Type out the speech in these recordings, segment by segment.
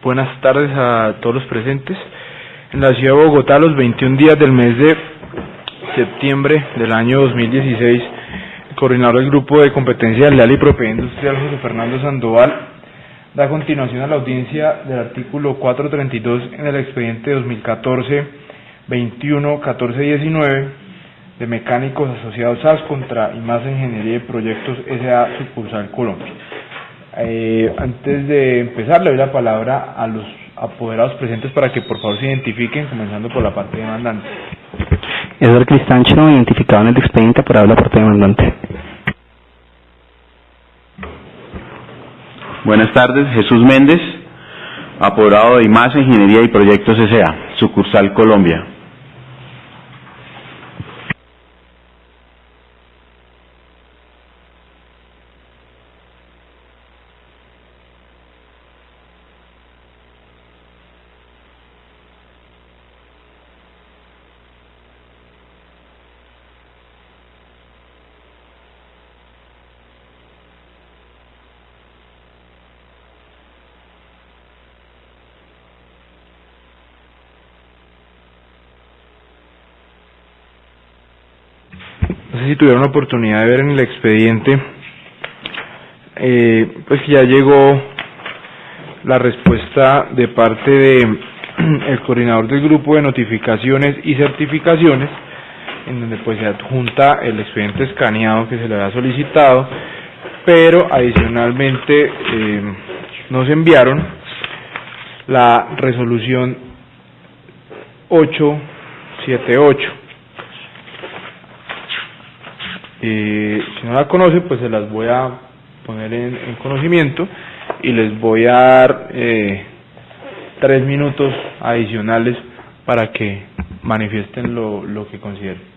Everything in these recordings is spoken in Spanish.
Buenas tardes a todos los presentes. En la ciudad de Bogotá, los 21 días del mes de septiembre del año 2016, el coordinador del Grupo de Competencia Leal y Propiedad Industrial, José Fernando Sandoval, da continuación a la audiencia del artículo 432 en el expediente 2014-21-1419 de Mecánicos Asociados SAS contra IMASA Ingeniería y Proyectos S.A. Sucursal Colombia. Antes de empezar, le doy la palabra a los apoderados presentes para que por favor se identifiquen, comenzando por la parte demandante. Eduardo Cristancho, identificado en el expediente, apodado la parte demandante. Buenas tardes, Jesús Méndez, apoderado de IMASA Ingeniería y Proyectos S.A., Sucursal Colombia. No sé si tuvieron la oportunidad de ver en el expediente, pues que ya llegó la respuesta de parte de el coordinador del grupo de notificaciones y certificaciones, en donde pues se adjunta el expediente escaneado que se le había solicitado, pero adicionalmente nos enviaron la resolución 878. Si no la conoce, pues se las voy a poner en conocimiento y les voy a dar 3 minutos adicionales para que manifiesten lo que consideren.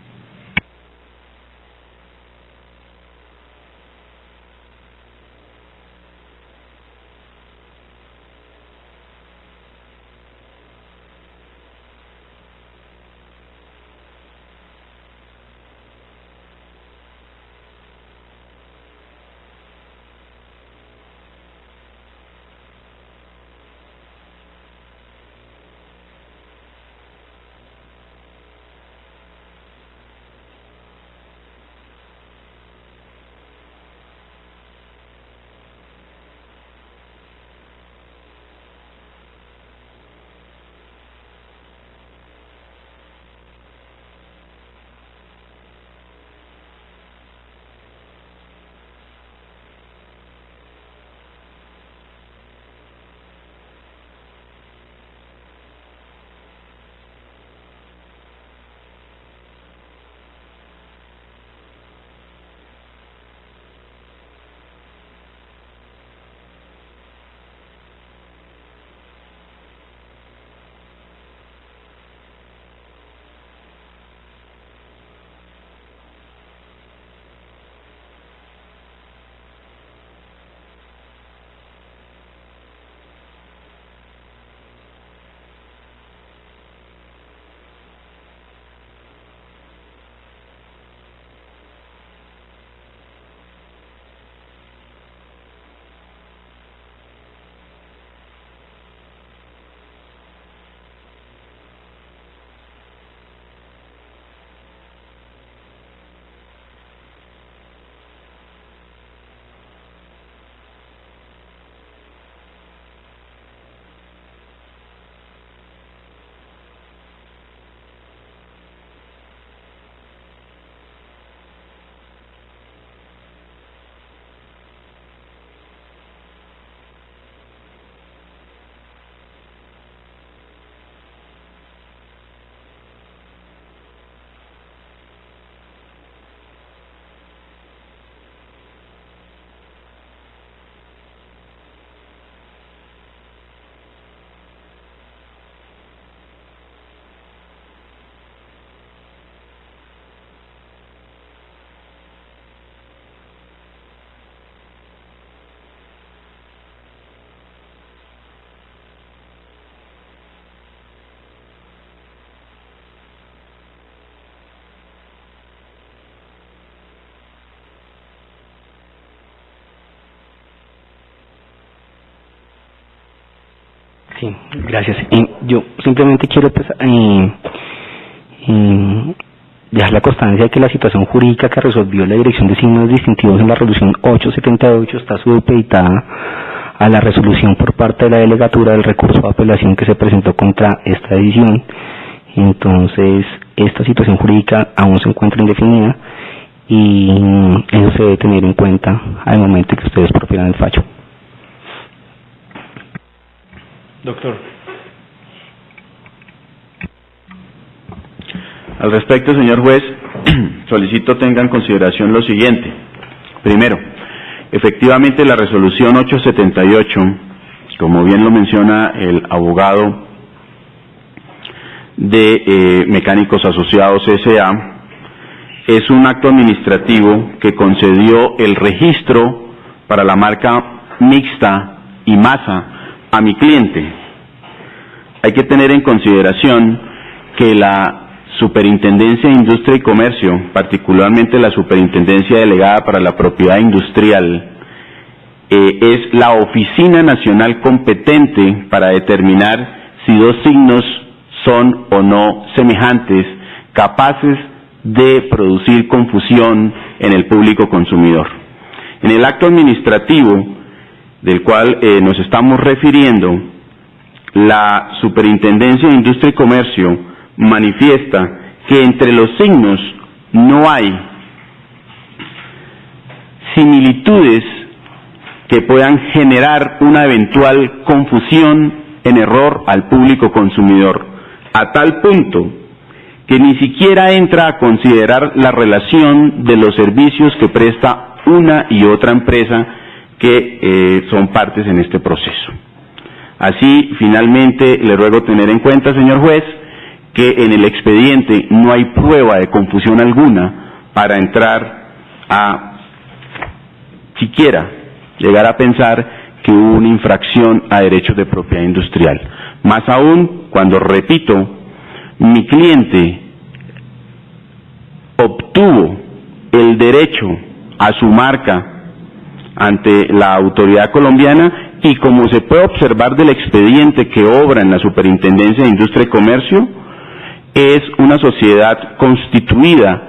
Sí, gracias. Yo simplemente quiero dejar la constancia de que la situación jurídica que resolvió la Dirección de Signos Distintivos en la resolución 878 está supeditada a la resolución por parte de la delegatura del recurso de apelación que se presentó contra esta decisión. Entonces, esta situación jurídica aún se encuentra indefinida y eso se debe tener en cuenta al momento en que ustedes profieran el fallo. Doctor. Al respecto, señor juez, solicito tenga en consideración lo siguiente. Primero, efectivamente la resolución 878, como bien lo menciona el abogado de Mecánicos Asociados S.A., es un acto administrativo que concedió el registro para la marca mixta y masa a mi cliente. Hay que tener en consideración que la Superintendencia de Industria y Comercio, particularmente la Superintendencia Delegada para la Propiedad Industrial, es la oficina nacional competente para determinar si dos signos son o no semejantes, capaces de producir confusión en el público consumidor. En el acto administrativo del cual nos estamos refiriendo, la Superintendencia de Industria y Comercio manifiesta que entre los signos no hay similitudes que puedan generar una eventual confusión en error al público consumidor, a tal punto que ni siquiera entra a considerar la relación de los servicios que presta una y otra empresa que son partes en este proceso. Así, finalmente, le ruego tener en cuenta, señor juez, que en el expediente no hay prueba de confusión alguna para entrar a siquiera llegar a pensar que hubo una infracción a derechos de propiedad industrial. Más aún, cuando, repito, mi cliente obtuvo el derecho a su marca ante la autoridad colombiana y, como se puede observar del expediente que obra en la Superintendencia de Industria y Comercio, es una sociedad constituida,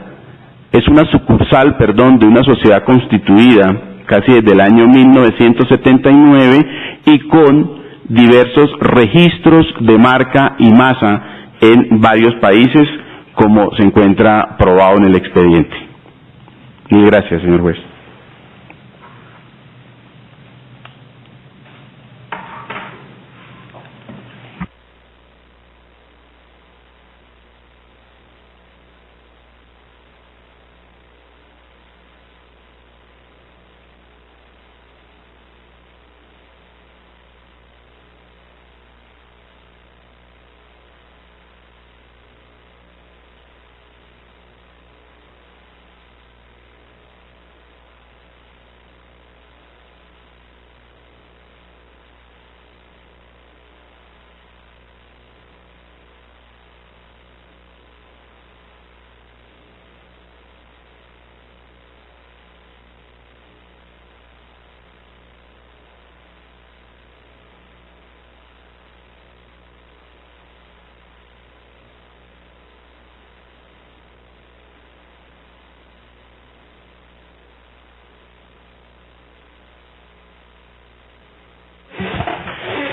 es una sucursal, de una sociedad constituida casi desde el año 1979 y con diversos registros de marca y masa en varios países, como se encuentra probado en el expediente. Mil gracias, señor juez.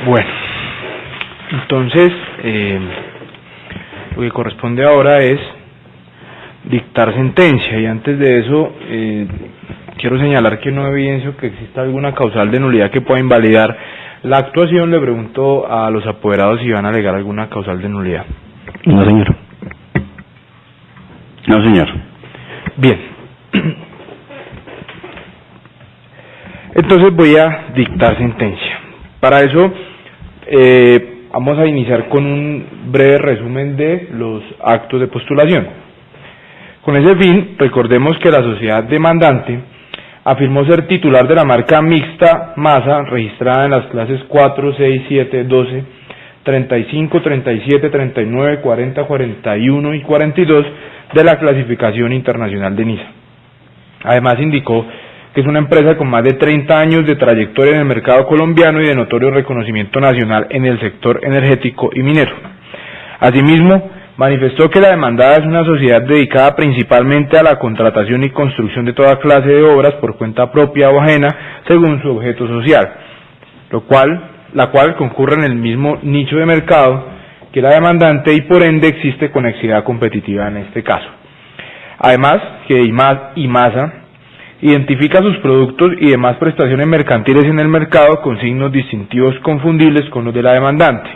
Bueno, entonces lo que corresponde ahora es dictar sentencia, y antes de eso quiero señalar que no evidencio que exista alguna causal de nulidad que pueda invalidar la actuación. Le pregunto a los apoderados si van a alegar alguna causal de nulidad. No, señor. No, señor. Bien. Entonces voy a dictar sentencia. Para eso vamos a iniciar con un breve resumen de los actos de postulación. Con ese fin, recordemos que la sociedad demandante afirmó ser titular de la marca mixta masa registrada en las clases 4, 6, 7, 12, 35, 37, 39, 40, 41 y 42 de la clasificación internacional de NISA. Además indicó que es una empresa con más de 30 años de trayectoria en el mercado colombiano y de notorio reconocimiento nacional en el sector energético y minero. Asimismo, manifestó que la demandada es una sociedad dedicada principalmente a la contratación y construcción de toda clase de obras por cuenta propia o ajena según su objeto social, la cual concurre en el mismo nicho de mercado que la demandante y por ende existe conexidad competitiva en este caso. Además, que IMASA identifica sus productos y demás prestaciones mercantiles en el mercado con signos distintivos confundibles con los de la demandante,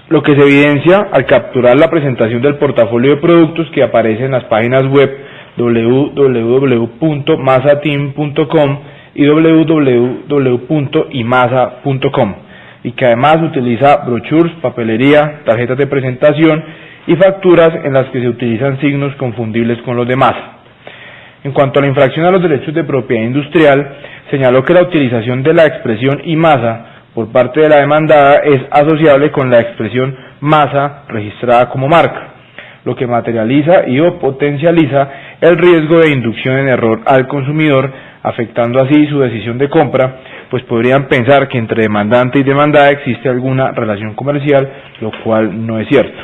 lo que se evidencia al capturar la presentación del portafolio de productos que aparece en las páginas web www.masateam.com y www.imasa.com, y que además utiliza brochures, papelería, tarjetas de presentación y facturas en las que se utilizan signos confundibles con los de Masa. En cuanto a la infracción a los derechos de propiedad industrial, señaló que la utilización de la expresión IMASA por parte de la demandada es asociable con la expresión Masa registrada como marca, lo que materializa y o potencializa el riesgo de inducción en error al consumidor, afectando así su decisión de compra, pues podrían pensar que entre demandante y demandada existe alguna relación comercial, lo cual no es cierto.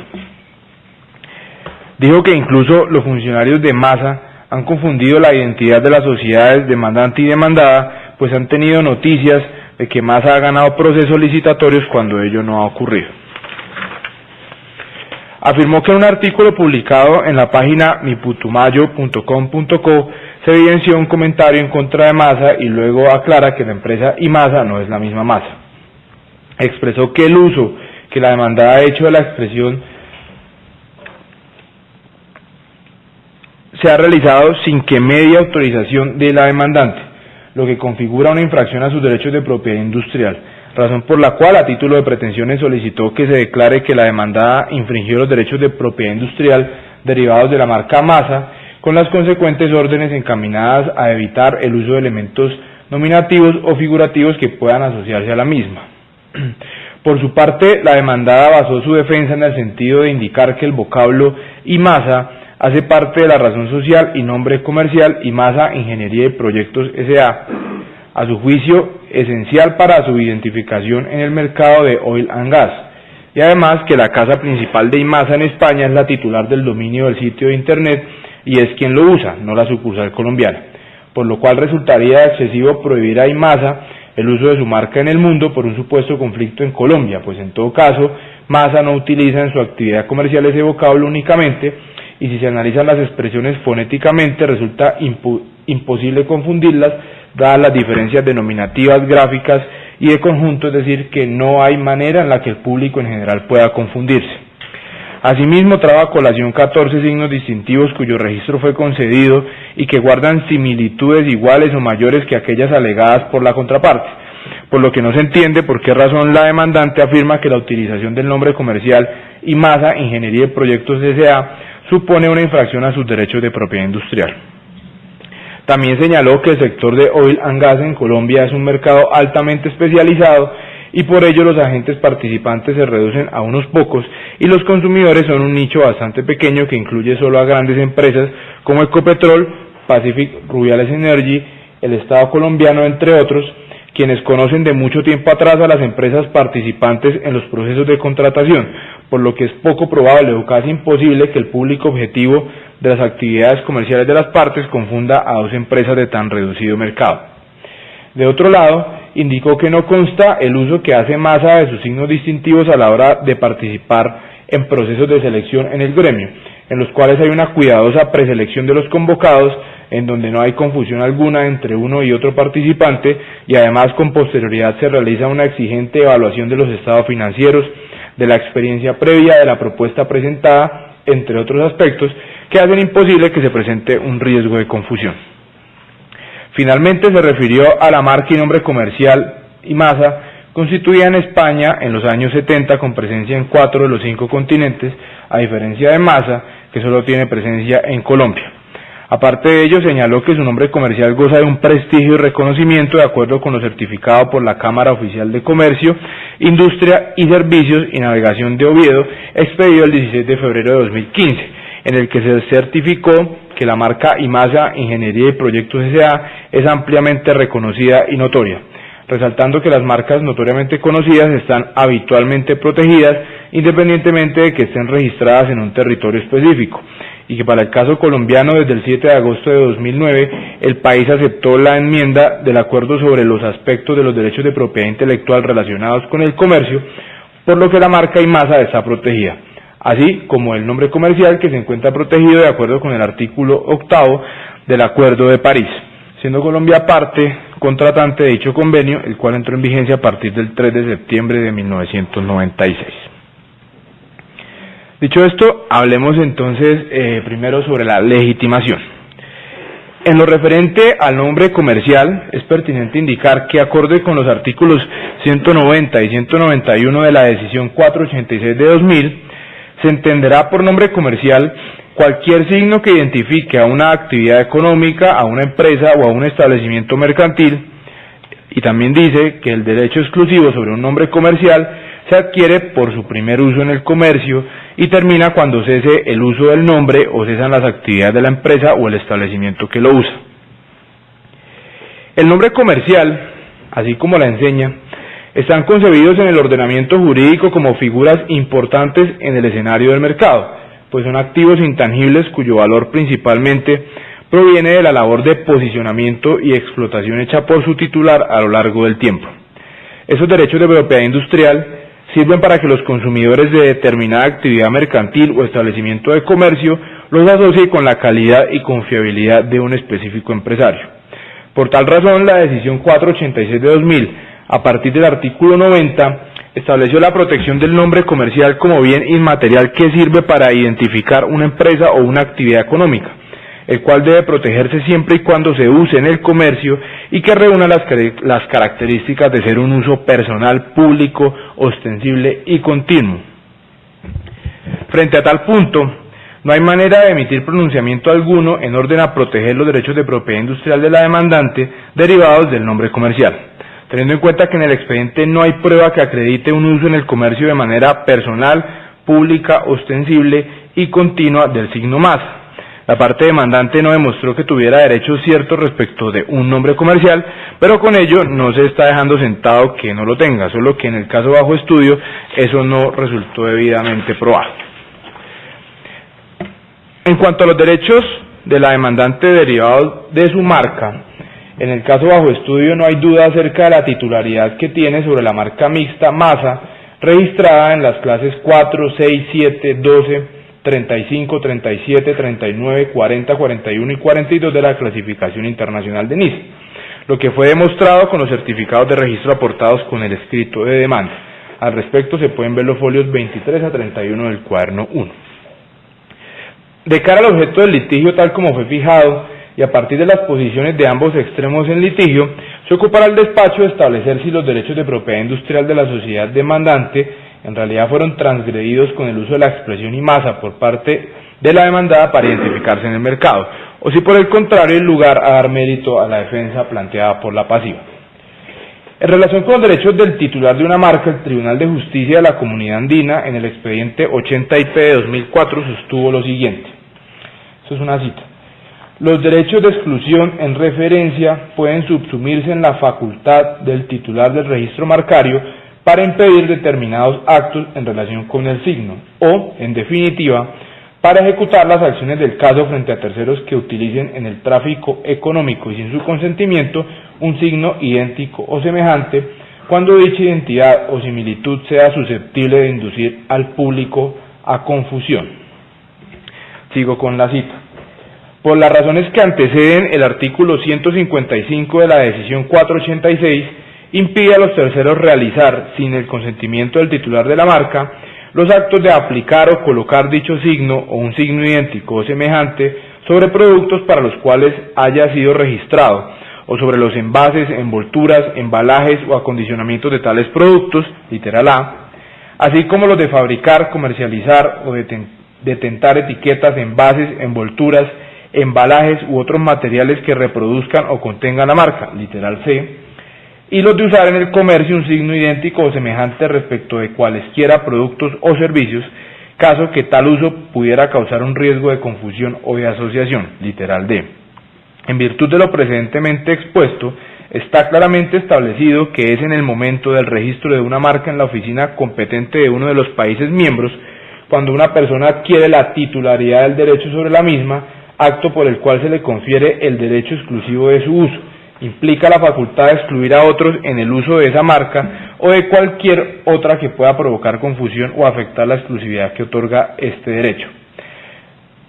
Dijo que incluso los funcionarios de Masa han confundido la identidad de las sociedades demandante y demandada, pues han tenido noticias de que Masa ha ganado procesos licitatorios cuando ello no ha ocurrido. Afirmó que en un artículo publicado en la página miputumayo.com.co se evidenció un comentario en contra de Masa y luego aclara que la empresa IMASA no es la misma Masa. Expresó que el uso que la demandada ha hecho de la expresión se ha realizado sin que medie autorización de la demandante, lo que configura una infracción a sus derechos de propiedad industrial, razón por la cual a título de pretensiones solicitó que se declare que la demandada infringió los derechos de propiedad industrial derivados de la marca Masa, con las consecuentes órdenes encaminadas a evitar el uso de elementos nominativos o figurativos que puedan asociarse a la misma. Por su parte, la demandada basó su defensa en el sentido de indicar que el vocablo IMASA hace parte de la razón social y nombre comercial IMASA Ingeniería y Proyectos S.A., a su juicio esencial para su identificación en el mercado de oil and gas, y además que la casa principal de IMASA en España es la titular del dominio del sitio de internet y es quien lo usa, no la sucursal colombiana, por lo cual resultaría excesivo prohibir a IMASA el uso de su marca en el mundo por un supuesto conflicto en Colombia, pues en todo caso Masa no utiliza en su actividad comercial ese vocablo únicamente, y si se analizan las expresiones fonéticamente resulta imposible confundirlas, dadas las diferencias denominativas, gráficas y de conjunto, es decir, que no hay manera en la que el público en general pueda confundirse. Asimismo, trajo a colación 14 signos distintivos cuyo registro fue concedido y que guardan similitudes iguales o mayores que aquellas alegadas por la contraparte, por lo que no se entiende por qué razón la demandante afirma que la utilización del nombre comercial IMASA Ingeniería y Proyectos S.A. supone una infracción a sus derechos de propiedad industrial. También señaló que el sector de oil and gas en Colombia es un mercado altamente especializado y por ello los agentes participantes se reducen a unos pocos y los consumidores son un nicho bastante pequeño que incluye solo a grandes empresas como Ecopetrol, Pacific Rubiales Energy, el Estado colombiano, entre otros, quienes conocen de mucho tiempo atrás a las empresas participantes en los procesos de contratación, por lo que es poco probable o casi imposible que el público objetivo de las actividades comerciales de las partes confunda a dos empresas de tan reducido mercado. De otro lado, indicó que no consta el uso que hace Masa de sus signos distintivos a la hora de participar en procesos de selección en el gremio, en los cuales hay una cuidadosa preselección de los convocados, en donde no hay confusión alguna entre uno y otro participante, y además con posterioridad se realiza una exigente evaluación de los estados financieros, de la experiencia previa de la propuesta presentada, entre otros aspectos, que hacen imposible que se presente un riesgo de confusión. Finalmente se refirió a la marca y nombre comercial IMASA, constituida en España en los años 70 con presencia en 4 de los 5 continentes, a diferencia de Masa, que solo tiene presencia en Colombia. Aparte de ello, señaló que su nombre comercial goza de un prestigio y reconocimiento de acuerdo con lo certificado por la Cámara Oficial de Comercio, Industria y Servicios y Navegación de Oviedo, expedido el 16 de febrero de 2015, en el que se certificó que la marca IMASA Ingeniería y Proyectos S.A. es ampliamente reconocida y notoria, resaltando que las marcas notoriamente conocidas están habitualmente protegidas independientemente de que estén registradas en un territorio específico, y que para el caso colombiano desde el 7 de agosto de 2009 el país aceptó la enmienda del acuerdo sobre los aspectos de los derechos de propiedad intelectual relacionados con el comercio, por lo que la marca IMASA está protegida, así como el nombre comercial que se encuentra protegido de acuerdo con el artículo 8 del Acuerdo de París, siendo Colombia parte contratante de dicho convenio, el cual entró en vigencia a partir del 3 de septiembre de 1996. Dicho esto, hablemos entonces primero sobre la legitimación. En lo referente al nombre comercial, es pertinente indicar que acorde con los artículos 190 y 191 de la Decisión 486 de 2000, se entenderá por nombre comercial cualquier signo que identifique a una actividad económica, a una empresa o a un establecimiento mercantil, y también dice que el derecho exclusivo sobre un nombre comercial se adquiere por su primer uso en el comercio y termina cuando cese el uso del nombre o cesan las actividades de la empresa o el establecimiento que lo usa. El nombre comercial, así como la enseña, están concebidos en el ordenamiento jurídico como figuras importantes en el escenario del mercado, pues son activos intangibles cuyo valor principalmente proviene de la labor de posicionamiento y explotación hecha por su titular a lo largo del tiempo. Esos derechos de propiedad industrial sirven para que los consumidores de determinada actividad mercantil o establecimiento de comercio los asocien con la calidad y confiabilidad de un específico empresario. Por tal razón, la Decisión 486 de 2000, a partir del artículo 90, estableció la protección del nombre comercial como bien inmaterial que sirve para identificar una empresa o una actividad económica, el cual debe protegerse siempre y cuando se use en el comercio y que reúna las características de ser un uso personal, público, ostensible y continuo. Frente a tal punto, no hay manera de emitir pronunciamiento alguno en orden a proteger los derechos de propiedad industrial de la demandante derivados del nombre comercial, teniendo en cuenta que en el expediente no hay prueba que acredite un uso en el comercio de manera personal, pública, ostensible y continua del signo más. La parte demandante no demostró que tuviera derechos ciertos respecto de un nombre comercial, pero con ello no se está dejando sentado que no lo tenga, solo que en el caso bajo estudio eso no resultó debidamente probado. En cuanto a los derechos de la demandante derivados de su marca, en el caso bajo estudio no hay duda acerca de la titularidad que tiene sobre la marca mixta MASA, registrada en las clases 4, 6, 7, 12, 35, 37, 39, 40, 41 y 42 de la clasificación internacional de NIS, lo que fue demostrado con los certificados de registro aportados con el escrito de demanda. Al respecto se pueden ver los folios 23 a 31 del cuaderno 1. De cara al objeto del litigio tal como fue fijado y a partir de las posiciones de ambos extremos en litigio, se ocupará el despacho de establecer si los derechos de propiedad industrial de la sociedad demandante en realidad fueron transgredidos con el uso de la expresión IMASA por parte de la demandada para identificarse en el mercado, o si por el contrario hay lugar a dar mérito a la defensa planteada por la pasiva. En relación con los derechos del titular de una marca, el Tribunal de Justicia de la Comunidad Andina, en el expediente 80 IP de 2004, sostuvo lo siguiente. Eso es una cita. Los derechos de exclusión en referencia pueden subsumirse en la facultad del titular del registro marcario para impedir determinados actos en relación con el signo, o, en definitiva, para ejecutar las acciones del caso frente a terceros que utilicen en el tráfico económico y sin su consentimiento un signo idéntico o semejante, cuando dicha identidad o similitud sea susceptible de inducir al público a confusión. Sigo con la cita. Por las razones que anteceden, el artículo 155 de la Decisión 486 impide a los terceros realizar, sin el consentimiento del titular de la marca, los actos de aplicar o colocar dicho signo o un signo idéntico o semejante sobre productos para los cuales haya sido registrado, o sobre los envases, envolturas, embalajes o acondicionamientos de tales productos, literal A, así como los de fabricar, comercializar o detentar etiquetas, envases, envolturas, embalajes u otros materiales que reproduzcan o contengan la marca, literal C, y los de usar en el comercio un signo idéntico o semejante respecto de cualesquiera productos o servicios caso que tal uso pudiera causar un riesgo de confusión o de asociación, literal D. En virtud de lo precedentemente expuesto, está claramente establecido que es en el momento del registro de una marca en la oficina competente de uno de los países miembros, cuando una persona adquiere la titularidad del derecho sobre la misma, acto por el cual se le confiere el derecho exclusivo de su uso. Implica la facultad de excluir a otros en el uso de esa marca o de cualquier otra que pueda provocar confusión o afectar la exclusividad que otorga este derecho.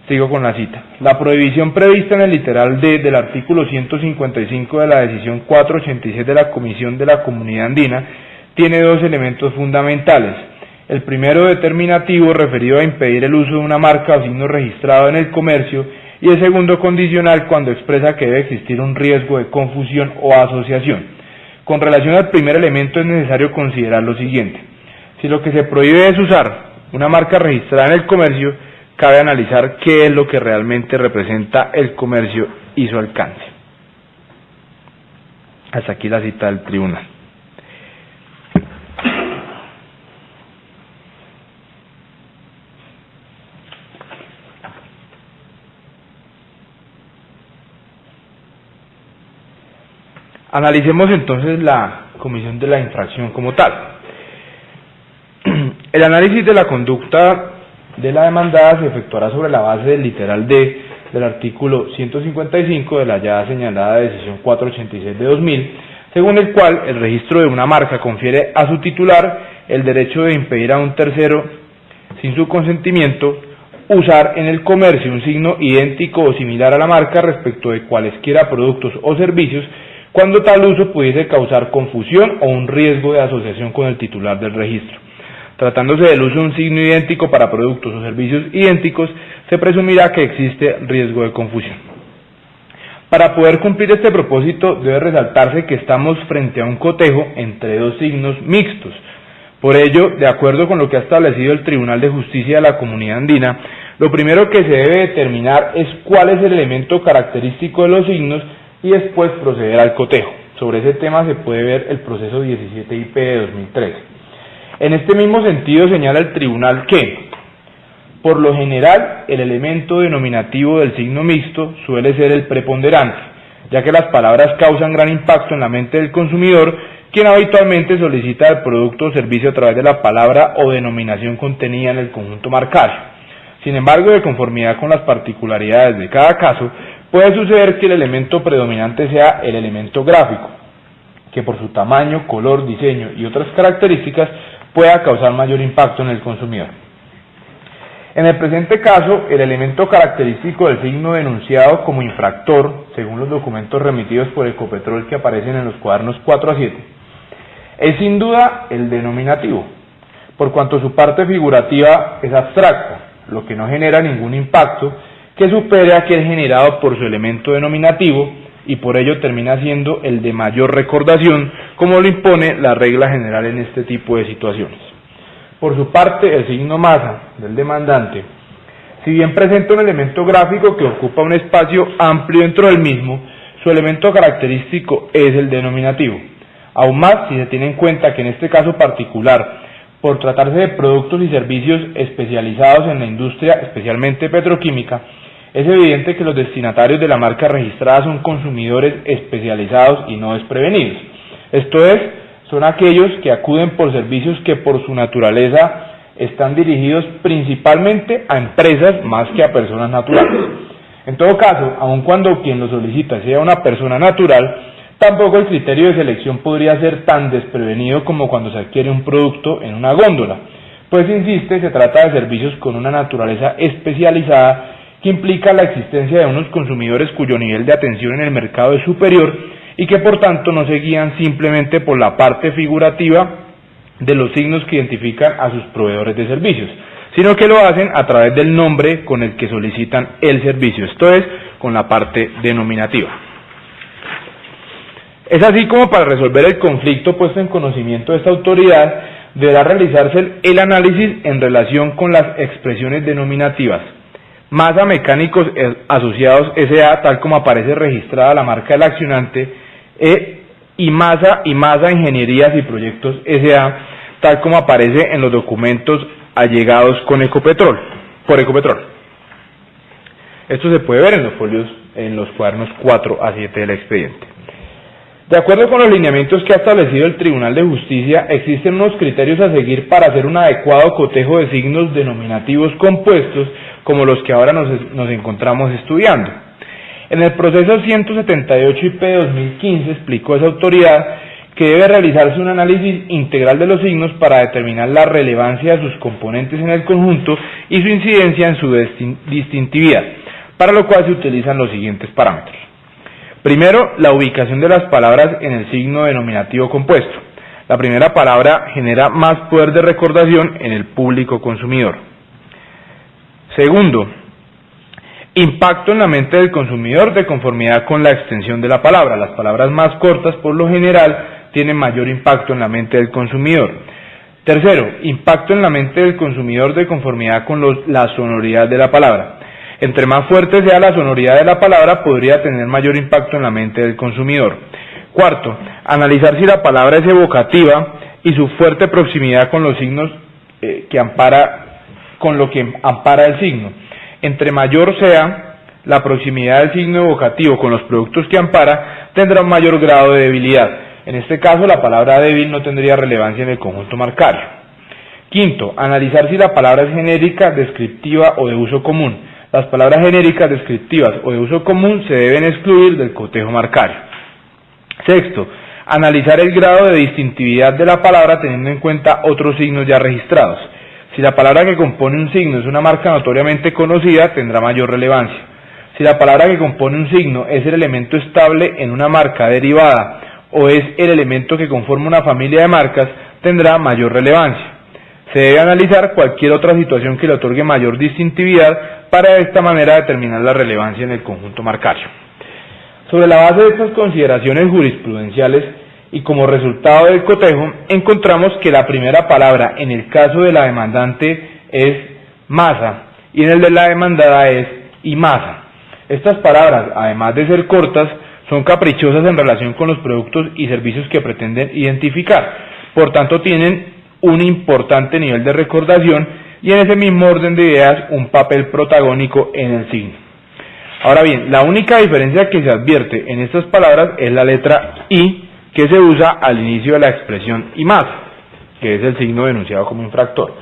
Sigo con la cita. La prohibición prevista en el literal D del artículo 155 de la decisión 486 de la Comisión de la Comunidad Andina tiene dos elementos fundamentales. El primero determinativo, referido a impedir el uso de una marca o signo registrado en el comercio, y el segundo condicional, cuando expresa que debe existir un riesgo de confusión o asociación. Con relación al primer elemento es necesario considerar lo siguiente. Si lo que se prohíbe es usar una marca registrada en el comercio, cabe analizar qué es lo que realmente representa el comercio y su alcance. Hasta aquí la cita del tribunal. Analicemos entonces la comisión de la infracción como tal. El análisis de la conducta de la demandada se efectuará sobre la base del literal D del artículo 155 de la ya señalada decisión 486 de 2000, según el cual el registro de una marca confiere a su titular el derecho de impedir a un tercero, sin su consentimiento, usar en el comercio un signo idéntico o similar a la marca respecto de cualesquiera productos o servicios, cuando tal uso pudiese causar confusión o un riesgo de asociación con el titular del registro. Tratándose del uso de un signo idéntico para productos o servicios idénticos, se presumirá que existe riesgo de confusión. Para poder cumplir este propósito, debe resaltarse que estamos frente a un cotejo entre dos signos mixtos. Por ello, de acuerdo con lo que ha establecido el Tribunal de Justicia de la Comunidad Andina, lo primero que se debe determinar es cuál es el elemento característico de los signos y después proceder al cotejo. Sobre ese tema se puede ver el proceso 17 IP de 2013. En este mismo sentido señala el tribunal que, por lo general, el elemento denominativo del signo mixto suele ser el preponderante, ya que las palabras causan gran impacto en la mente del consumidor, quien habitualmente solicita el producto o servicio a través de la palabra o denominación contenida en el conjunto marcario. Sin embargo, de conformidad con las particularidades de cada caso, puede suceder que el elemento predominante sea el elemento gráfico, que por su tamaño, color, diseño y otras características pueda causar mayor impacto en el consumidor. En el presente caso, el elemento característico del signo denunciado como infractor, según los documentos remitidos por Ecopetrol que aparecen en los cuadernos 4 a 7, es sin duda el denominativo, por cuanto su parte figurativa es abstracta, lo que no genera ningún impacto que supere a aquel generado por su elemento denominativo y por ello termina siendo el de mayor recordación, como lo impone la regla general en este tipo de situaciones. Por su parte, el signo masa del demandante, si bien presenta un elemento gráfico que ocupa un espacio amplio dentro del mismo, su elemento característico es el denominativo. Aún más si se tiene en cuenta que en este caso particular, por tratarse de productos y servicios especializados en la industria, especialmente petroquímica, es evidente que los destinatarios de la marca registrada son consumidores especializados y no desprevenidos. Esto es, son aquellos que acuden por servicios que por su naturaleza están dirigidos principalmente a empresas más que a personas naturales. En todo caso, aun cuando quien lo solicita sea una persona natural, tampoco el criterio de selección podría ser tan desprevenido como cuando se adquiere un producto en una góndola, pues insiste, se trata de servicios con una naturaleza especializada que implica la existencia de unos consumidores cuyo nivel de atención en el mercado es superior y que por tanto no se guían simplemente por la parte figurativa de los signos que identifican a sus proveedores de servicios, sino que lo hacen a través del nombre con el que solicitan el servicio, esto es, con la parte denominativa. Es así como para resolver el conflicto puesto en conocimiento de esta autoridad, deberá realizarse el análisis en relación con las expresiones denominativas. Masa Mecánicos Asociados S.A., tal como aparece registrada la marca del accionante, y Masa Ingenierías y Proyectos S.A., tal como aparece en los documentos allegados por Ecopetrol. Esto se puede ver en los folios, en los cuadernos 4 a 7 del expediente. De acuerdo con los lineamientos que ha establecido el Tribunal de Justicia, existen unos criterios a seguir para hacer un adecuado cotejo de signos denominativos compuestos, como los que ahora nos encontramos estudiando. En el proceso 178 IP 2015 explicó esa autoridad que debe realizarse un análisis integral de los signos para determinar la relevancia de sus componentes en el conjunto y su incidencia en su distintividad, para lo cual se utilizan los siguientes parámetros. Primero, la ubicación de las palabras en el signo denominativo compuesto. La primera palabra genera más poder de recordación en el público consumidor. Segundo, impacto en la mente del consumidor de conformidad con la extensión de la palabra. Las palabras más cortas, por lo general, tienen mayor impacto en la mente del consumidor. Tercero, impacto en la mente del consumidor de conformidad con la sonoridad de la palabra. Entre más fuerte sea la sonoridad de la palabra, podría tener mayor impacto en la mente del consumidor. Cuarto, analizar si la palabra es evocativa y su fuerte proximidad con los signos con lo que ampara el signo. Entre mayor sea la proximidad del signo evocativo con los productos que ampara, tendrá un mayor grado de debilidad. En este caso, la palabra débil no tendría relevancia en el conjunto marcario. Quinto, analizar si la palabra es genérica, descriptiva o de uso común. Las palabras genéricas, descriptivas o de uso común se deben excluir del cotejo marcario. Sexto, analizar el grado de distintividad de la palabra teniendo en cuenta otros signos ya registrados. Si la palabra que compone un signo es una marca notoriamente conocida, tendrá mayor relevancia. Si la palabra que compone un signo es el elemento estable en una marca derivada o es el elemento que conforma una familia de marcas, tendrá mayor relevancia. Se debe analizar cualquier otra situación que le otorgue mayor distintividad para de esta manera determinar la relevancia en el conjunto marcario. Sobre la base de estas consideraciones jurisprudenciales y como resultado del cotejo, encontramos que la primera palabra en el caso de la demandante es masa y en el de la demandada es imasa. Estas palabras, además de ser cortas, son caprichosas en relación con los productos y servicios que pretenden identificar. Por tanto, tienen un importante nivel de recordación y en ese mismo orden de ideas un papel protagónico en el signo. Ahora bien, la única diferencia que se advierte en estas palabras es la letra I, que se usa al inicio de la expresión imasa, que es el signo denunciado como infractor.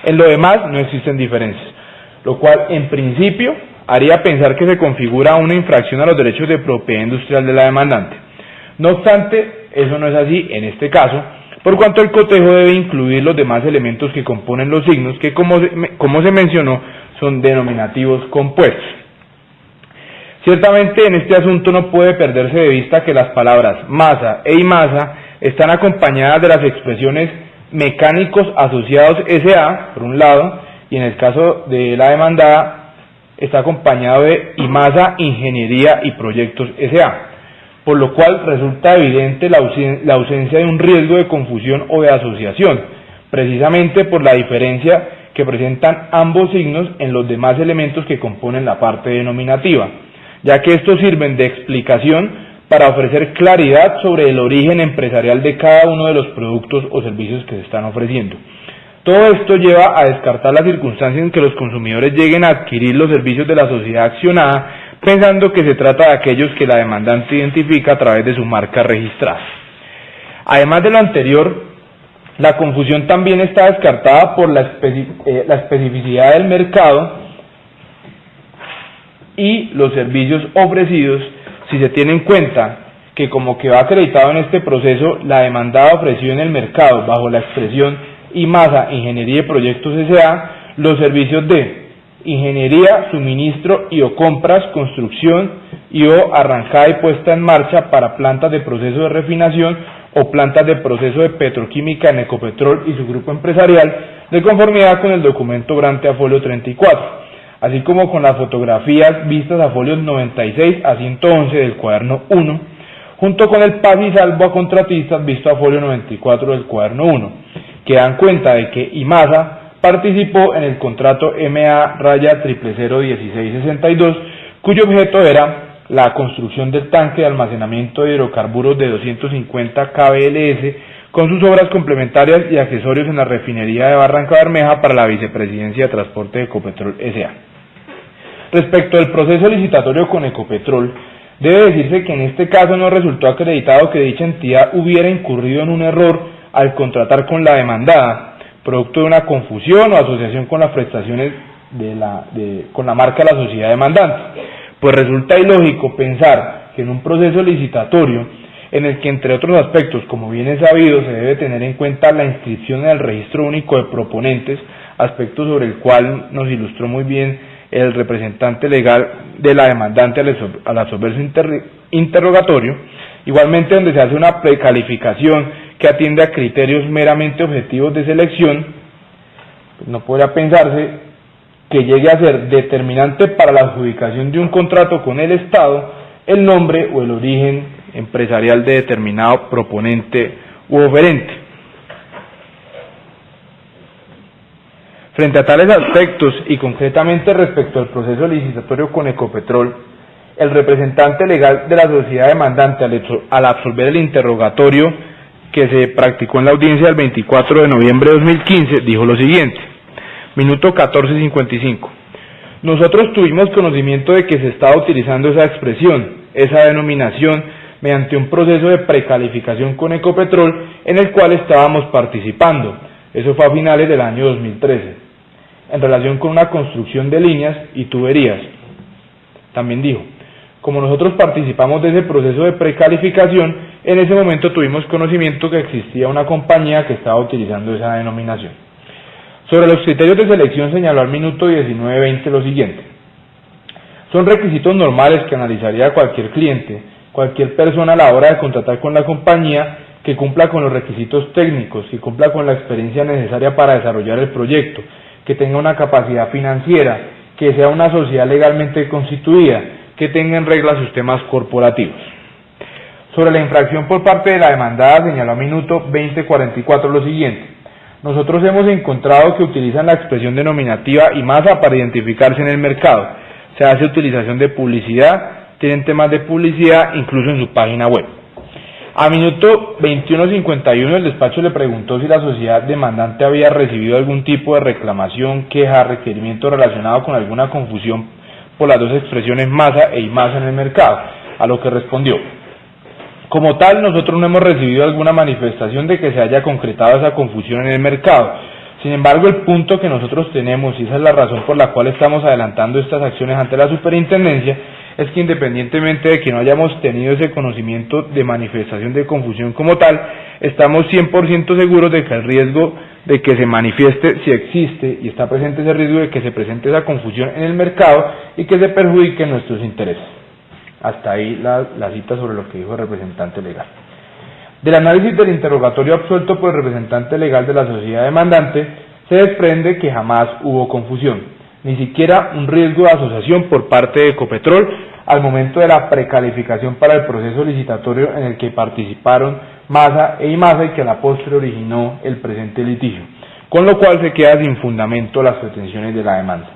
En lo demás no existen diferencias, lo cual en principio haría pensar que se configura una infracción a los derechos de propiedad industrial de la demandante. No obstante, eso no es así en este caso, por cuanto el cotejo debe incluir los demás elementos que componen los signos, que como se mencionó, son denominativos compuestos. Ciertamente en este asunto no puede perderse de vista que las palabras masa e imasa están acompañadas de las expresiones mecánicos asociados SA, por un lado, y en el caso de la demandada está acompañado de imasa ingeniería y proyectos SA, por lo cual resulta evidente la ausencia de un riesgo de confusión o de asociación, precisamente por la diferencia que presentan ambos signos en los demás elementos que componen la parte denominativa, ya que estos sirven de explicación para ofrecer claridad sobre el origen empresarial de cada uno de los productos o servicios que se están ofreciendo. Todo esto lleva a descartar la circunstancia en que los consumidores lleguen a adquirir los servicios de la sociedad accionada pensando que se trata de aquellos que la demandante identifica a través de su marca registrada. Además de lo anterior, la confusión también está descartada por la especificidad del mercado y los servicios ofrecidos, si se tiene en cuenta que como quedó acreditado en este proceso, la demandada ofreció en el mercado bajo la expresión IMASA, Ingeniería y Proyectos S.A., los servicios de ingeniería, suministro y o compras, construcción y o arrancada y puesta en marcha para plantas de proceso de refinación o plantas de proceso de petroquímica en Ecopetrol y su grupo empresarial, de conformidad con el documento grante a folio 34, así como con las fotografías vistas a folios 96 a 111 del cuaderno 1, junto con el paz y salvo a contratistas visto a folio 94 del cuaderno 1, que dan cuenta de que IMASA participó en el contrato MA-001662, cuyo objeto era la construcción del tanque de almacenamiento de hidrocarburos de 250 kbls con sus obras complementarias y accesorios en la refinería de Barranca Bermeja para la Vicepresidencia de Transporte de Ecopetrol S.A. Respecto al proceso licitatorio con Ecopetrol, debe decirse que en este caso no resultó acreditado que dicha entidad hubiera incurrido en un error al contratar con la demandada, producto de una confusión o asociación con las prestaciones con la marca de la sociedad demandante, pues resulta ilógico pensar que en un proceso licitatorio en el que, entre otros aspectos, como bien es sabido, se debe tener en cuenta la inscripción en el registro único de proponentes, aspecto sobre el cual nos ilustró muy bien el representante legal de la demandante al absolver su interrogatorio, igualmente donde se hace una precalificación que atiende a criterios meramente objetivos de selección, pues no podrá pensarse que llegue a ser determinante para la adjudicación de un contrato con el Estado el nombre o el origen empresarial de determinado proponente u oferente. Frente a tales aspectos y concretamente respecto al proceso licitatorio con Ecopetrol, el representante legal de la sociedad demandante al absolver el interrogatorio que se practicó en la audiencia del 24 de noviembre de 2015 dijo lo siguiente: minuto 14:55. Nosotros tuvimos conocimiento de que se estaba utilizando esa expresión, esa denominación, mediante un proceso de precalificación con Ecopetrol en el cual estábamos participando. Eso fue a finales del año 2013, en relación con una construcción de líneas y tuberías. También dijo, como nosotros participamos de ese proceso de precalificación, en ese momento tuvimos conocimiento que existía una compañía que estaba utilizando esa denominación. Sobre los criterios de selección señaló al minuto 19:20 lo siguiente: son requisitos normales que analizaría cualquier cliente, cualquier persona a la hora de contratar con la compañía, que cumpla con los requisitos técnicos, que cumpla con la experiencia necesaria para desarrollar el proyecto, que tenga una capacidad financiera, que sea una sociedad legalmente constituida, que tenga en regla sus temas corporativos. Sobre la infracción por parte de la demandada señaló a minuto 20:44 lo siguiente: nosotros hemos encontrado que utilizan la expresión denominativa y masa para identificarse en el mercado. Se hace utilización de publicidad, tienen temas de publicidad incluso en su página web. A minuto 21:51 el despacho le preguntó si la sociedad demandante había recibido algún tipo de reclamación, queja, requerimiento relacionado con alguna confusión por las dos expresiones masa e imasa en el mercado, a lo que respondió: como tal, nosotros no hemos recibido alguna manifestación de que se haya concretado esa confusión en el mercado. Sin embargo, el punto que nosotros tenemos, y esa es la razón por la cual estamos adelantando estas acciones ante la superintendencia, es que independientemente de que no hayamos tenido ese conocimiento de manifestación de confusión como tal, estamos 100% seguros de que el riesgo de que se manifieste, si existe y está presente ese riesgo de que se presente esa confusión en el mercado y que se perjudiquen nuestros intereses. Hasta ahí la cita sobre lo que dijo el representante legal. Del análisis del interrogatorio absuelto por el representante legal de la sociedad demandante, se desprende que jamás hubo confusión, ni siquiera un riesgo de asociación por parte de Ecopetrol al momento de la precalificación para el proceso licitatorio en el que participaron Masa e Imasa y que a la postre originó el presente litigio, con lo cual se queda sin fundamento las pretensiones de la demanda.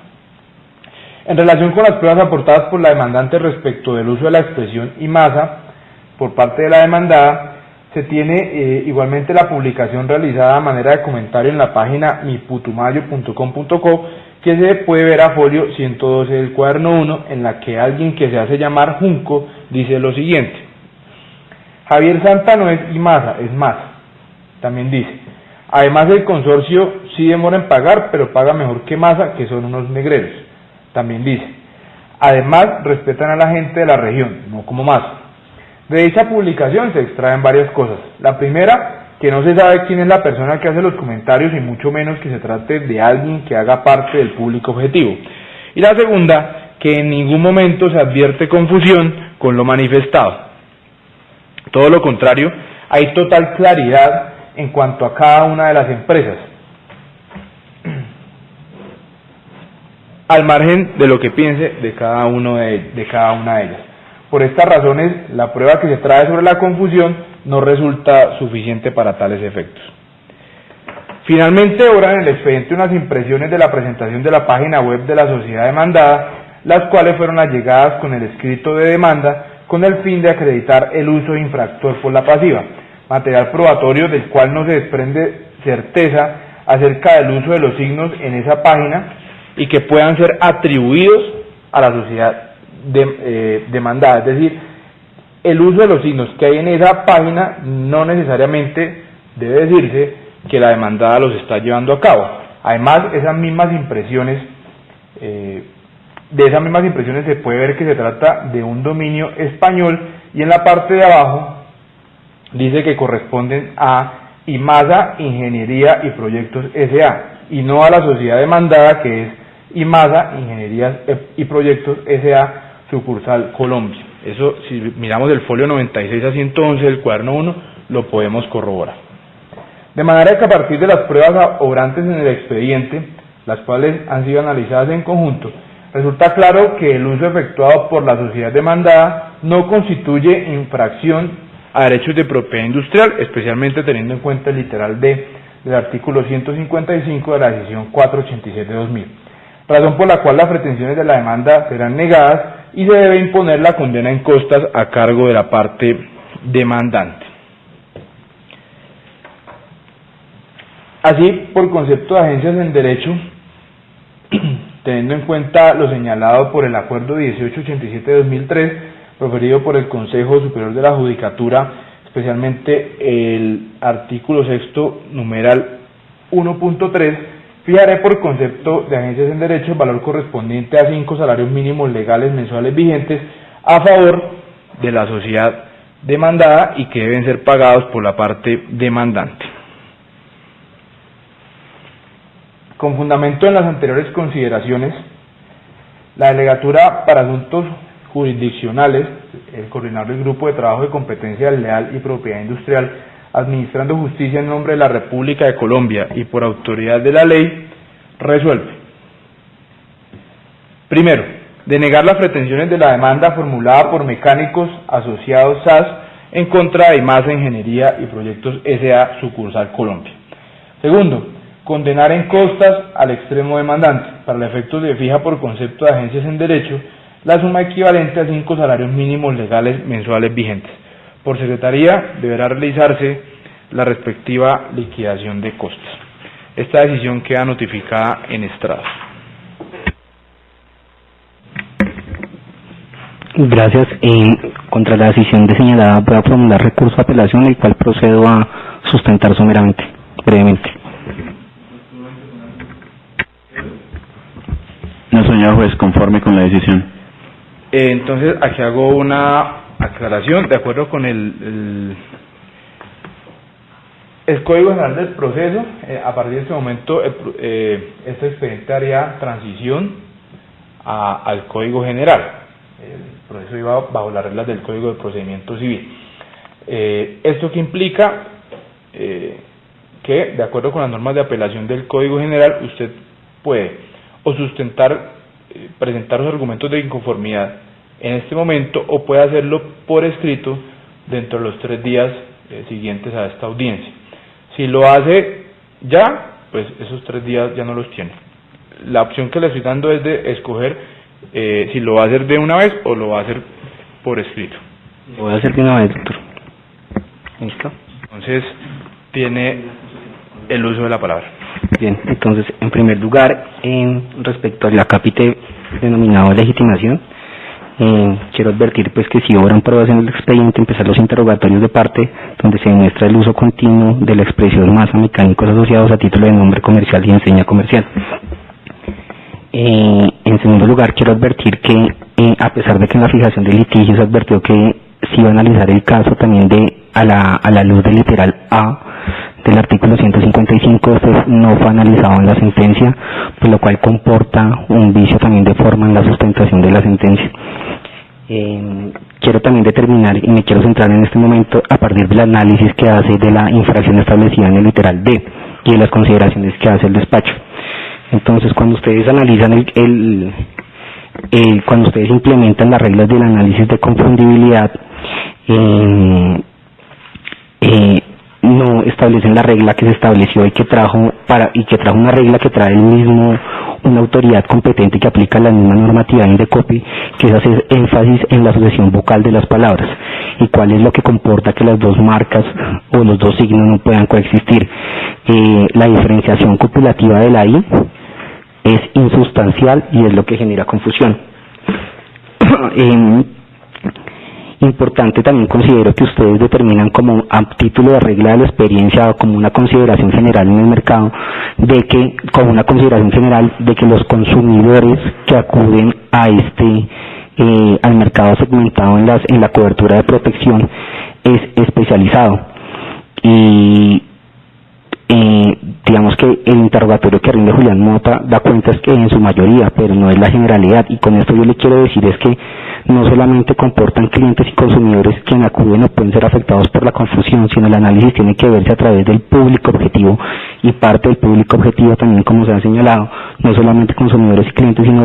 En relación con las pruebas aportadas por la demandante respecto del uso de la expresión Imasa por parte de la demandada, se tiene igualmente la publicación realizada a manera de comentario en la página miputumayo.com.co, que se puede ver a folio 112 del cuaderno 1, en la que alguien que se hace llamar Junco dice lo siguiente: Javier Santa no es Imasa, es Masa. También dice: además el consorcio sí demora en pagar, pero paga mejor que Masa, que son unos negreros. También dice: además respetan a la gente de la región, no como Masa. De dicha publicación se extraen varias cosas. La primera, que no se sabe quién es la persona que hace los comentarios y mucho menos que se trate de alguien que haga parte del público objetivo. Y la segunda, que en ningún momento se advierte confusión con lo manifestado. Todo lo contrario, hay total claridad en cuanto a cada una de las empresas, al margen de lo que piense de cada una de ellas. Por estas razones, la prueba que se trae sobre la confusión no resulta suficiente para tales efectos. Finalmente, obran en el expediente unas impresiones de la presentación de la página web de la sociedad demandada, las cuales fueron allegadas con el escrito de demanda con el fin de acreditar el uso infractor por la pasiva. material probatorio del cual no se desprende certeza acerca del uso de los signos en esa página y que puedan ser atribuidos a la sociedad demandada. Es decir, el uso de los signos que hay en esa página no necesariamente debe decirse que la demandada los está llevando a cabo. Además, esas mismas impresiones, de esas mismas impresiones se puede ver que se trata de un dominio español, y en la parte de abajo dice que corresponden a IMASA Ingeniería y Proyectos S.A. y no a la sociedad demandada, que es IMASA Ingeniería y Proyectos S.A. sucursal Colombia. Eso, si miramos el folio 96 a 111 del cuaderno 1, lo podemos corroborar. De manera que a partir de las pruebas obrantes en el expediente, las cuales han sido analizadas en conjunto, resulta claro que el uso efectuado por la sociedad demandada no constituye infracción a derechos de propiedad industrial, especialmente teniendo en cuenta el literal D del artículo 155 de la decisión 487 de 2000, razón por la cual las pretensiones de la demanda serán negadas y se debe imponer la condena en costas a cargo de la parte demandante. Así, por concepto de agencias en derecho, teniendo en cuenta lo señalado por el Acuerdo 1887 de 2003, proferido por el Consejo Superior de la Judicatura, especialmente el artículo 6, numeral 1.3, fijaré por concepto de agencias en derecho el valor correspondiente a 5 salarios mínimos legales mensuales vigentes a favor de la sociedad demandada y que deben ser pagados por la parte demandante. Con fundamento en las anteriores consideraciones, la Delegatura para Asuntos Jurisdiccionales, el coordinador del Grupo de Trabajo de Competencia Leal y Propiedad Industrial, administrando justicia en nombre de la República de Colombia y por autoridad de la ley, resuelve: primero, denegar las pretensiones de la demanda formulada por Mecánicos Asociados SAS en contra de IMASA Ingeniería y Proyectos S.A. sucursal Colombia. Segundo, condenar en costas al extremo demandante, para el efecto de fija por concepto de agencias en derecho, la suma equivalente a 5 salarios mínimos legales mensuales vigentes. Por secretaría deberá realizarse la respectiva liquidación de costas. Esta decisión queda notificada en estrados. Gracias. Contra la decisión de señalada voy a formular recurso de apelación, el cual procedo a sustentar brevemente. No, señor juez, conforme con la decisión. Entonces, aquí hago una aclaración. De acuerdo con el Código General del Proceso, a partir de este momento, este expediente haría transición al Código General. El proceso iba bajo las reglas del Código de Procedimiento Civil. ¿Esto qué implica? Que, de acuerdo con las normas de apelación del Código General, usted puede o presentar los argumentos de inconformidad en este momento, o puede hacerlo por escrito dentro de los 3 días siguientes a esta audiencia. Si lo hace ya, pues esos 3 días ya no los tiene. La opción que le estoy dando es de escoger si lo va a hacer de una vez o lo va a hacer por escrito. Lo voy a hacer de una vez, doctor. ¿Listo? Entonces, tiene el uso de la palabra. Bien, entonces, en primer lugar, respecto al acápite denominado legitimación, quiero advertir pues que si obran pruebas en el expediente, empezar los interrogatorios de parte donde se demuestra el uso continuo de la expresión MASA Mecánicos Asociados a título de nombre comercial y enseña comercial. En segundo lugar, quiero advertir que a pesar de que en la fijación de litigios advirtió que se iba a analizar el caso también a la luz del literal A del artículo 155, este no fue analizado en la sentencia, pues lo cual comporta un vicio también de forma en la sustentación de la sentencia. Quiero también determinar y me quiero centrar en este momento a partir del análisis que hace de la infracción establecida en el literal D y de las consideraciones que hace el despacho. Entonces, cuando ustedes analizan cuando ustedes implementan las reglas del análisis de confundibilidad, no establecen la regla que se estableció y que trajo una regla que trae una autoridad competente que aplica la misma normativa Indecopi, que es hacer énfasis en la sucesión vocal de las palabras y cuál es lo que comporta que las dos marcas o los dos signos no puedan coexistir. La diferenciación copulativa de la I es insustancial y es lo que genera confusión. Importante también considero que ustedes determinan como a título de regla de la experiencia o como una consideración general en el mercado de que los consumidores que acuden a al mercado segmentado en la cobertura de protección es especializado, y digamos que el interrogatorio que rinde Julián Mota da cuenta es que en su mayoría, pero no es la generalidad, y con esto yo le quiero decir es que no solamente comportan clientes y consumidores quienes acuden o pueden ser afectados por la confusión, sino el análisis tiene que verse a través del público objetivo, y parte del público objetivo también, como se ha señalado, no solamente consumidores y clientes, sino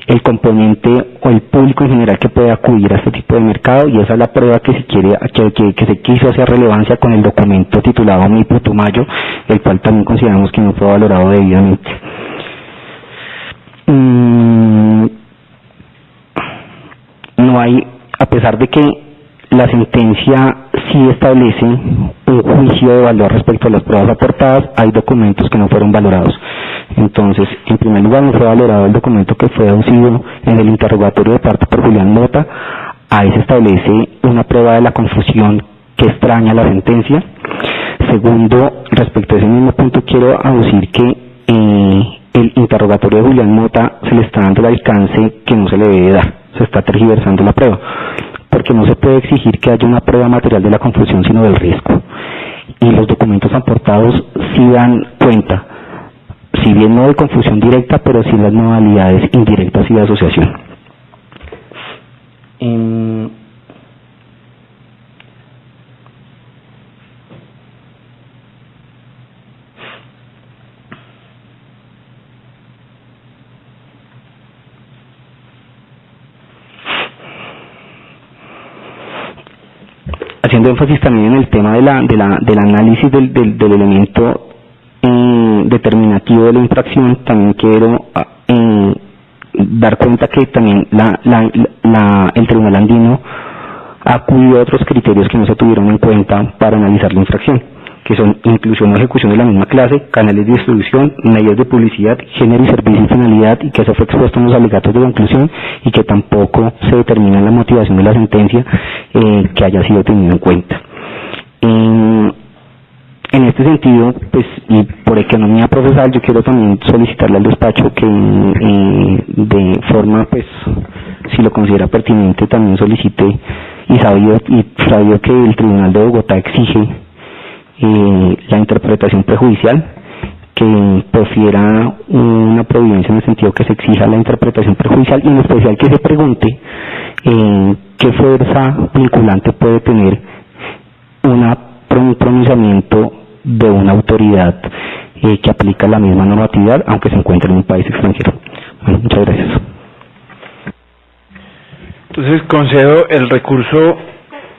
el componente o el público en general que puede acudir a este tipo de mercado, y esa es la prueba que se quiso hacer relevancia con el documento titulado Mi Putumayo, el cual también consideramos que no fue valorado debidamente. No hay, a pesar de que la sentencia sí establece un juicio de valor respecto a las pruebas aportadas, hay documentos que no fueron valorados. Entonces, en primer lugar, no fue valorado el documento que fue aducido en el interrogatorio de parte por Julián Mota. Ahí se establece una prueba de la confusión que extraña la sentencia. Segundo, respecto a ese mismo punto, quiero aducir que el interrogatorio de Julián Mota se le está dando el alcance que no se le debe dar, se está tergiversando la prueba, porque no se puede exigir que haya una prueba material de la confusión, sino del riesgo. Y los documentos aportados sí dan cuenta, si bien no de confusión directa, pero sí las modalidades indirectas y de asociación. Haciendo énfasis también en el tema del análisis del elemento determinativo de la infracción, también quiero dar cuenta que también el Tribunal Andino ha acudido a otros criterios que no se tuvieron en cuenta para analizar la infracción, que son inclusión o ejecución de la misma clase, canales de distribución, medios de publicidad, género y servicio y finalidad, y que eso fue expuesto en los alegatos de conclusión, y que tampoco se determina en la motivación de la sentencia que haya sido tenido en cuenta. En este sentido, pues, y por economía procesal, yo quiero también solicitarle al despacho que de forma, pues, si lo considera pertinente, también solicite, y sabido que el Tribunal de Bogotá exige la interpretación prejudicial, que profiera una providencia en el sentido que se exija la interpretación prejudicial, y en especial que se pregunte qué fuerza vinculante puede tener un pronunciamiento de una autoridad que aplica la misma normatividad aunque se encuentre en un país extranjero. Bueno, muchas gracias. Entonces concedo el recurso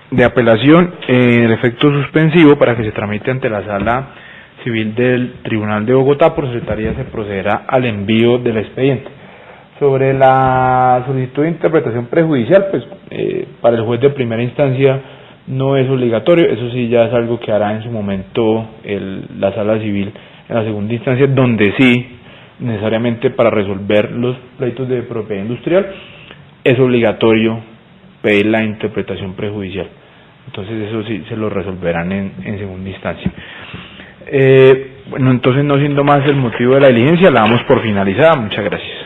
de apelación en el efecto suspensivo para que se tramite ante la Sala Civil del Tribunal de Bogotá. Por secretaría se procederá al envío del expediente. Sobre la solicitud de interpretación prejudicial, pues para el juez de primera instancia no es obligatorio, eso sí ya es algo que hará en su momento la Sala Civil en la segunda instancia, donde sí, necesariamente para resolver los pleitos de propiedad industrial, es obligatorio pedir la interpretación prejudicial. Entonces eso sí se lo resolverán en segunda instancia. Bueno, entonces, no siendo más el motivo de la diligencia, la damos por finalizada. Muchas gracias.